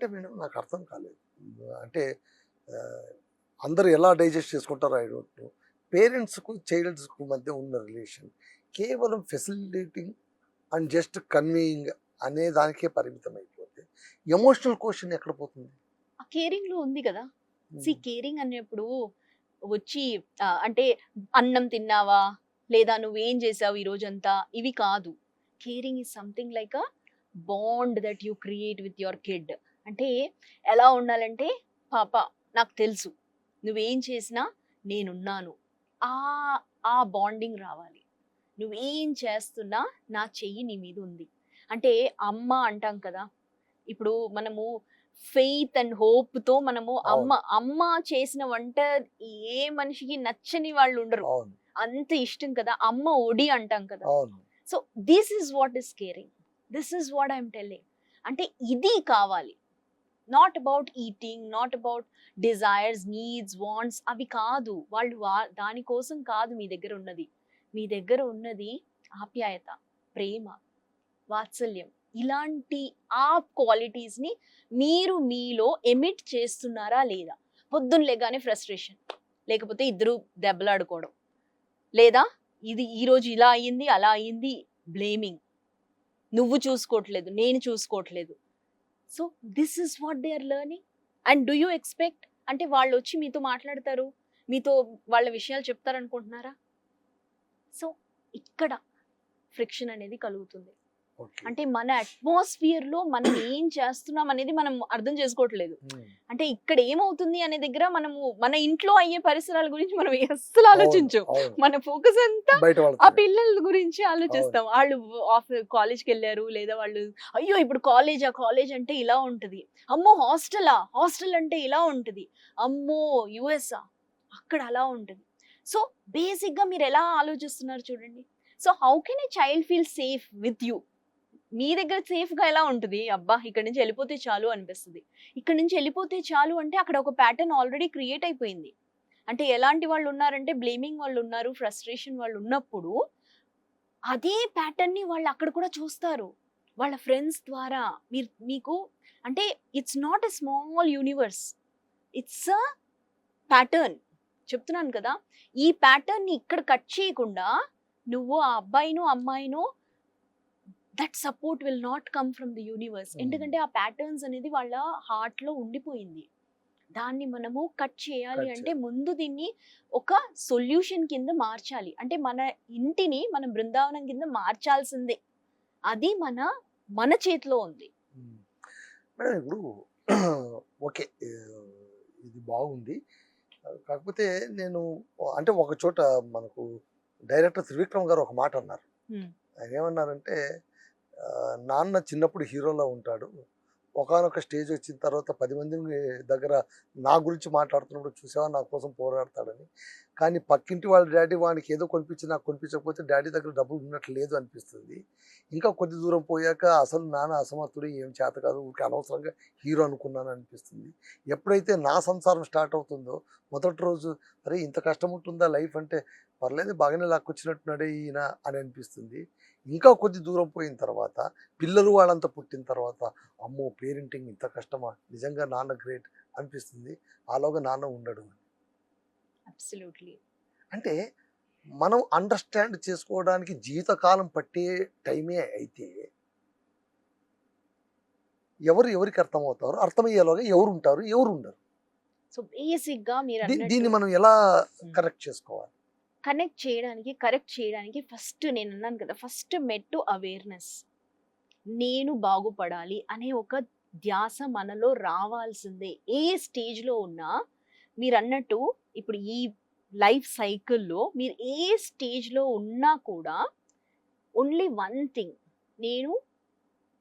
అంటే మేడం నాకు అర్థం కాలేదు. అంటే ఆహ్, అందరూ ఎలా డైజెస్ట్ చేసుకుంటారో ఐ డోంట్ నో. పేరెంట్స్‌కు, చైల్డ్స్‌కు మధ్య ఉన్న రిలేషన్ కేవలం ఫెసిలిటేటింగ్ అండ్ జస్ట్ కన్వేయింగ్ అనే దానికే పరిమితం అయిపోతే ఎమోషనల్ క్వశ్చన్ ఎక్కడ పోతుంది? ఆ కేరింగ్ లో ఉంది కదా. సి హ్మ్. కేరింగ్ అనేప్పుడు వచ్చి అంటే అన్నం తిన్నావా, లేదా నువ్వేం చేసావు ఈ రోజంతా, ఇవి కాదు. Caring is something like a bond that you create with your kid. అంటే ఎలా ఉండాలంటే, పాప నాకు తెలుసు నువ్వేం చేసినా నేనున్నాను. ఆ ఆ బాండింగ్ రావాలి. నువ్వేం చేస్తున్నా నా చెయ్యి నీ మీద ఉంది. అంటే అమ్మ అంటాం కదా. ఇప్పుడు మనము ఫెయిత్ అండ్ హోప్ తో మనము అవును. అమ్మ చేసిన వంట ఏ మనిషికి నచ్చని వాళ్ళు ఉండరు. అవును. అంత ఇష్టం కదా. అమ్మ ఒడి అంటాం కదా. అవును. So this is what is caring. This is what I'm telling. అంటే ఇది కావాలి. Not about eating, not about desires, needs, wants అవి కాదు. వాళ్ళు దానికోసం కాదు మీ దగ్గర ఉన్నది. మీ దగ్గర ఉన్నది ఆప్యాయత, ప్రేమ, వాత్సల్యం. ఇలాంటి ఆ క్వాలిటీస్ ని మీరు మీలో ఎమిట్ చేస్తున్నారా లేదా? పొద్దున్న లేగానే ఫ్రస్ట్రేషన్, లేకపోతే ఇద్దరు దెబ్బలాడుకోవడం, లేదా ఇది ఈ రోజు ఇలా అయ్యింది, అలా అయ్యింది, బ్లేమింగ్. నువ్వు చూసుకోవట్లేదు, నేను చూసుకోవట్లేదు. So this is what they are learning. And do you expect అంటే వాళ్ళు వచ్చి మీతో మాట్లాడతారు, మీతో వాళ్ళ విషయాలు చెప్తారనుకుంటున్నారా? సో ఇక్కడ ఫ్రిక్షన్ అనేది కలుగుతుంది. ఓకే. అంటే మన అట్మాస్ఫియర్ లో మనం ఏం చేస్తున్నాం అనేది మనం అర్థం చేసుకోవట్లేదు. హ్మ్. అంటే ఇక్కడ ఏమవుతుంది అనే దగ్గర మనము మన ఇంట్లో అయ్యే పరిసరాల గురించి మనం అస్సలు అవును. ఆలోచించం. అవును. మన ఫోకస్ అంతా బయట ఆ వాళ్ళతోనే. పిల్లల గురించి అవును. ఆలోచిస్తాం. వాళ్ళు కాలేజ్కి వెళ్ళారు, లేదా వాళ్ళు అయ్యో ఇప్పుడు కాలేజ్ అంటే ఇలా ఉంటది, అమ్మో హాస్టల్ అంటే ఇలా ఉంటది, అమ్మో యుఎస్ఆ అక్కడ అలా ఉంటది. సో బేసిక్ గా మీరు ఎలా ఆలోచిస్తున్నారు చూడండి. So how can a child feel safe with you? మీ దగ్గర సేఫ్ గా ఎలా ఉంటది? అబ్బా ఇక్కడ నుంచి వెళ్ళిపోతే చాలు అనిపిస్తుంది. ఇక్కడ నుంచి వెళ్ళిపోతే చాలు అంటే అక్కడ ఒక ప్యాటర్న్ ఆల్రెడీ క్రియేట్ అయిపోయింది. అంటే ఎలాంటి వాళ్ళు ఉన్నారంటే బ్లేమింగ్ వాళ్ళు ఉన్నారు, ఫ్రస్ట్రేషన్ వాళ్ళు ఉన్నప్పుడు అదే ప్యాటర్న్ ని వాళ్ళు అక్కడ కూడా చూస్తారు. వాళ్ళ ఫ్రెండ్స్ ద్వారా మీకు అంటే it's not a small universe. It's a pattern. చెప్తున్నాను కదా. ఈ ప్యాటర్న్ ని ఇక్కడ కట్ చేయకుండా నువ్వు ఆ అబ్బాయినో అమ్మాయినో that support will not come from the universe. Hmm. ఎందుకంటే ఆ ప్యాటర్న్స్ అనేది వాళ్ళ హార్ట్ లో ఉండిపోయింది. దాన్ని మనము కట్ చేయాలి కట్ అంటే చేయాలి. ముందు దీన్ని ఒక సొల్యూషన్ కింద మార్చాలి. అంటే మన ఇంటిని మనం బృందావనం కింద మార్చాల్సిందే. అది మన చేతిలో ఉంది. హ్మ్. మేడం ఇప్పుడు ఓకే. ఇది బాగుంది. కాకపోతే నేను అంటే ఒక చోట మనకు డైరెక్టర్ త్రివిక్రమ్ గారు ఒక మాట అన్నారు. హ్మ్. ఆయన ఏమన్నారంటే నాన్న చిన్నప్పుడు హీరోలా ఉంటాడు. ఒకానొక స్టేజ్ వచ్చిన తర్వాత 10 మంది దగ్గర నా గురించి మాట్లాడుతున్నప్పుడు చూసావా నా కోసం పోరాడతాడని. కానీ పక్కింటి వాళ్ళ డ్యాడీ వానికి ఏదో కొనిపించి నాకు కొనిపించకపోతే డ్యాడీ దగ్గర డబ్బులు ఉన్నట్లు లేదు అనిపిస్తుంది. ఇంకా కొద్ది దూరం పోయాక అసలు నాన్న అసమర్థుడు, ఏం చేత కాదు, ఊరికే అనవసరంగా హీరో అనుకున్నాను అనిపిస్తుంది. ఎప్పుడైతే నా సంసారం స్టార్ట్ అవుతుందో మొదటి రోజు అరే ఇంత కష్టం ఉంటుందా లైఫ్ అంటే, పర్లేదు బాగానే లాక్కొచ్చినట్టున్నాడే ఈయన అని అనిపిస్తుంది. ఇంకా కొద్ది దూరం పోయిన తర్వాత పిల్లలు వాళ్ళంతా పుట్టిన తర్వాత అమ్మో పేరెంటింగ్ ఇంత కష్టమా, నిజంగా నాన్న గ్రేట్ అనిపిస్తుంది. ఆలోగా నాన్న ఉండడు. అబ్సల్యూట్లీ. అంటే మనం అండర్స్టాండ్ చేసుకోవడానికి జీవితకాలం పట్టే టైమే అయితే ఎవరు ఎవరికి అర్థమవుతారు, అర్థమయ్యేలాగా ఎవరు ఉంటారు, ఎవరు ఉండరు. సో బేసిక్ గా మీరు దీన్ని అన్నట్టు మనం ఎలా కరెక్ట్ చేసుకోవాలి? కరెక్ట్ చేయడానికి ఫస్ట్ నేను అన్నాను కదా, ఫస్ట్ మెట్టు అవేర్నెస్. నేను బాగుపడాలి అనే ఒక ధ్యాస మనలో రావాల్సిందే. ఏ స్టేజ్‌లో ఉన్నా మీరన్నట్టు ఇప్పుడు ఈ లైఫ్ సైకిల్‌లో మీరు ఏ స్టేజ్‌లో ఉన్నా కూడా ఓన్లీ వన్ థింగ్, నేను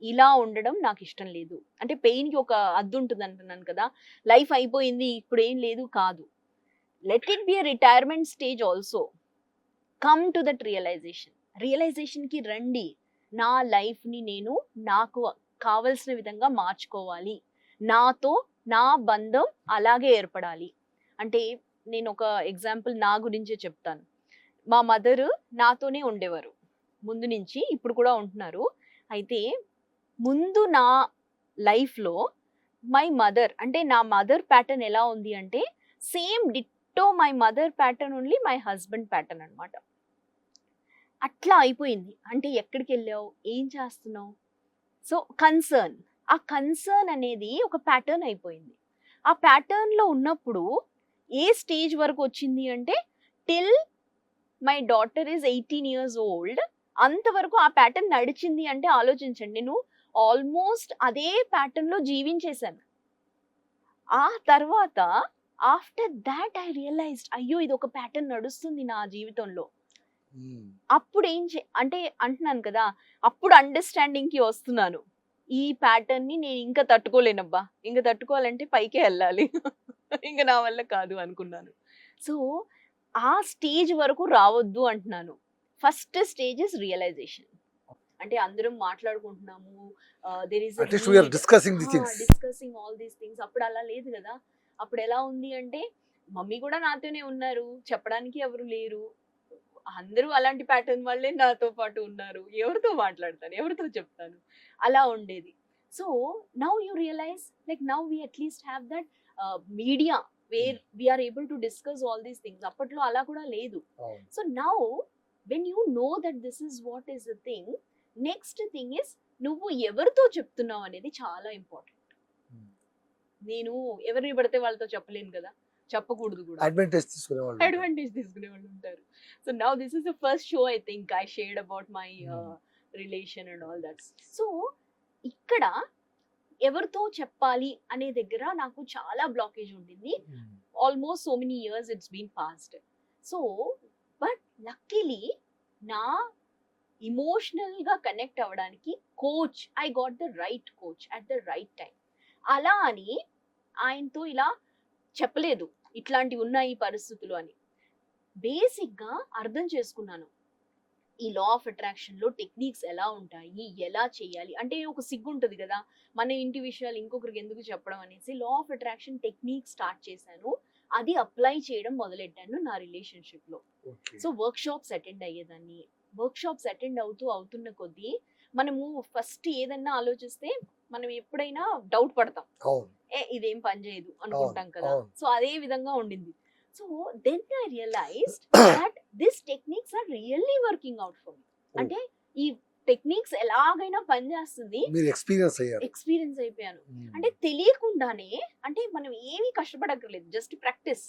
ఇలా ఉండడం నాకిష్టం లేదు. అంటే పెయిన్‌కి ఒక అద్దుంటుంది అంటున్నాను కదా. లైఫ్ అయిపోయింది ఇప్పుడేం లేదు కాదు. Let it be a retirement stage also. Come to that రియలైజేషన్‌కి రండి. నా లైఫ్‌ని నేను నాకు కావాల్సిన విధంగా మార్చుకోవాలి. నాతో నా బంధం అలాగే ఏర్పడాలి. అంటే నేను ఒక ఎగ్జాంపుల్ నా గురించే చెప్తాను. మా మదర్ నాతోనే ఉండేవారు. ముందు నుంచి ఇప్పుడు కూడా ఉంటున్నారు. అయితే ముందు నా లైఫ్‌లో మై మదర్ అంటే నా మదర్ ప్యాటర్న్ ఎలా ఉంది అంటే same ditto my mother pattern only my husband pattern అన్నమాట. అట్లా అయిపోయింది. అంటే ఎక్కడికి వెళ్ళావు, ఏం చేస్తున్నావు, సో కన్సర్న్, ఆ కన్సర్న్ అనేది ఒక ప్యాటర్న్ అయిపోయింది. ఆ ప్యాటర్న్ లో ఉన్నప్పుడు ఏ స్టేజ్ వరకు వచ్చింది అంటే till my daughter is 18 years old, అంతవరకు ఆ ప్యాటర్న్ నడిచింది. అంటే ఆలోచించండి, నేను ఆల్మోస్ట్ అదే ప్యాటర్న్ లో జీవించేశాను. ఆ తర్వాత ఆఫ్టర్ దాట్ ఐ రియలైజ్డ్, అయ్యో ఇది ఒక ప్యాటర్న్ నడుస్తుంది నా జీవితంలో. అప్పుడు అంటే అంటున్నాను కదా, అప్పుడు అండర్స్టాండింగ్ కి వస్తున్నాను. ఈ ప్యాటర్న్ ని నేను ఇంకా తట్టుకోలేనబ్బా, ఇంకా తట్టుకోవాలంటే పైకే వెళ్ళాలి, ఇంకా నా వల్ల కాదు అనుకున్నాను. సో ఆ స్టేజ్ వరకు రావద్దు అంటున్నాను. First stage is realisation. అంటే అందరం మాట్లాడుకుంటున్నాము, there is at least we are discussing the things. Discussing all these things. అప్పుడు అలా లేదు కదా. అప్పుడు ఎలా ఉంది అంటే మమ్మీ కూడా నాతోనే ఉన్నారు, చెప్పడానికి ఎవరు లేరు, అందరూ అలాంటి ప్యాటర్న్ వాళ్ళే నాతో పాటు ఉన్నారు, ఎవరితో మాట్లాడతాను, ఎవరితో చెప్తాను, అలా ఉండేది. So now you realise like now we at least have that media where we are able to discuss all these things. అప్పట్లో అలా కూడా లేదు. So now when you know that this is what is the thing, next thing is నువ్వు ఎవరితో చెప్తున్నావు అనేది చాలా important. నేను ఎవరిని పడితే వాళ్ళతో చెప్పలేను కదా, చెప్పకూడదు కూడా, అడ్వాంటేజ్ తీసుకునే వాళ్ళు ఉంటారు. So now this is the first show I think I shared about my relation and all that. So ఇక్కడ ఎవరితో చెప్పాలి అనే దగ్గర నాకు చాలా బ్లాకేజ్ ఉండింది. Almost so many years it's been passed. So but luckily నా ఇమోషనల్ గా కనెక్ట్ అవ్వడానికి coach, I got the right coach at the right time. అలా అని ఆయనతో ఇలా చెప్పలేదు ఇట్లాంటివి ఉన్నాయి పరిస్థితులు అని. బేసిక్ గా అర్థం చేసుకున్నాను ఈ లా ఆఫ్ అట్రాక్షన్ లో టెక్నిక్స్ ఎలా ఉంటాయి, ఎలా చేయాలి. అంటే ఒక సిగ్గు ఉంటుంది కదా, మన ఇంటి విషయాలు ఇంకొకరికి ఎందుకు చెప్పడం అనేసి law of attraction technique start చేశాను. అది అప్లై చేయడం మొదలెట్టాను నా రిలేషన్షిప్ లో. సో వర్క్ షాప్స్ అటెండ్ అయ్యేదాన్ని. వర్క్ షాప్స్ అటెండ్ అవుతున్న కొద్దీ మనము ఫస్ట్ ఏదన్నా ఆలోచిస్తే మనం ఎప్పుడైనా డౌట్ పడతాం, ఇదేం పని చేయదు అనుకుంటాం కదా. సో అదే విధంగా ఉండింది. So then I realised that this techniques are really working out for me. అంటే ఈ టెక్నిక్స్ ఎలాగైనా పనిచేస్తుంది. ఎక్స్పీరియన్స్ అయిపోయాను. అంటే తెలియకుండానే, అంటే మనం ఏమీ కష్టపడక్కర్లేదు, జస్ట్ ప్రాక్టీస్.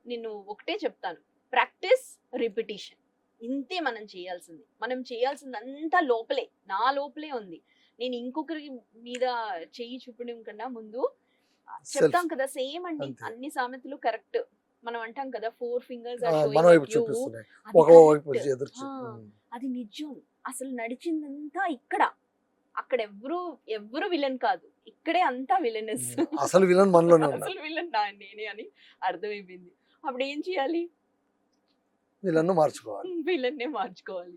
నేను ఒకటే చెప్తాను, ప్రాక్టీస్, రిపిటీషన్, ఇంతే మనం చేయాల్సింది. మనం చేయాల్సింది అంతా లోపలే, నా లోపలే ఉంది. నేను ఇంకొకరి మీద చెయ్యి చూపడం కన్నా ముందు చెప్తాం కదా, సేమ్ అండి అన్ని సామెతలు కరెక్ట్. మనం అంటాం కదా 4 fingers అది నిజం. అసలు నడిచిందంతా ఇక్కడ, అక్కడ ఎవ్వరు విలన్ కాదు, ఇక్కడే అంతా విలనెస్. అసలు విలన్ మనలోనే ఉన్నాడు, అసలు విలన్ నేనే అని అర్థమైపోయింది. అప్పుడు ఏం చేయాలి? విలన్నే మార్చుకోవాలి.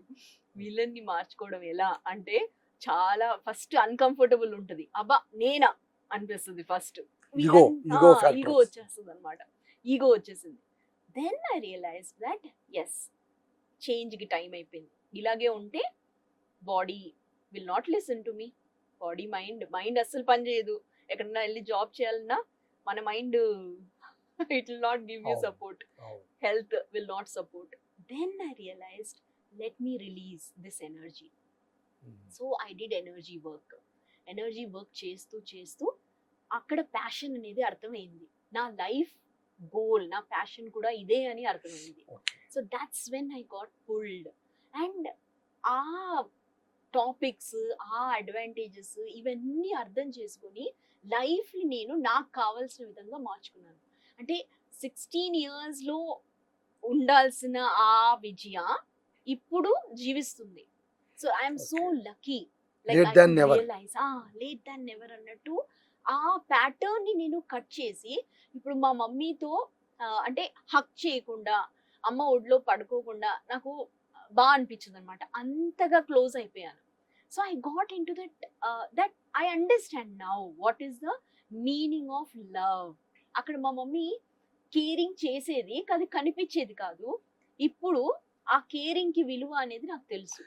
విలన్ని మార్చుకోవడం ఎలా అంటే చాలా ఫస్ట్ అన్కంఫర్టబుల్ ఉంటది. అబ్బా నేనా అనిపిస్తుంది. ఫస్ట్ ఈగో వచ్చేస్తుంది అనమాట. ఈగో వచ్చేసింది. Then I realise that yes, change కి టైం అయిపోయింది. ఇలాగే ఉంటే body will not listen to me. Body mind అస్సలు పని చేయదు. ఎక్కడన్నా వెళ్ళి జాబ్ చేయాలన్నా మన mind it will not give you support, health will not support. Then I realised let me release this energy. So I did energy work చేస్తూ అక్కడ passion అనేది అర్థమైంది. నా లైఫ్ గోల్, నా ప్యాషన్ కూడా ఇదే అని అర్థమైంది. So that's when I got pulled. And ఆ టాపిక్స్, ఆ అడ్వాంటేజెస్ ఇవన్నీ అర్థం చేసుకొని లైఫ్ని నేను నాకు కావాల్సిన విధంగా మార్చుకున్నాను. అంటే 16 years ఉండాల్సిన ఆ విజయ ఇప్పుడు జీవిస్తుంది. So I'm so lucky. Late than never అన్నట్టు ఆ ప్యాటర్న్ ని నేను కట్ చేసి ఇప్పుడు మా మమ్మీతో అంటే హక్ చేయకుండా, అమ్మ ఒడిలో పడుకోకుండా నాకు బాగా అనిపించింది అనమాట. అంతగా క్లోజ్ అయిపోయాను. So I got in to that I understand now what is the meaning of love. అక్కడ మా మమ్మీ కేరింగ్ చేసేది, అది కనిపించేది కాదు. ఇప్పుడు ఆ కేరింగ్ కి విలువ అనేది నాకు తెలుసు.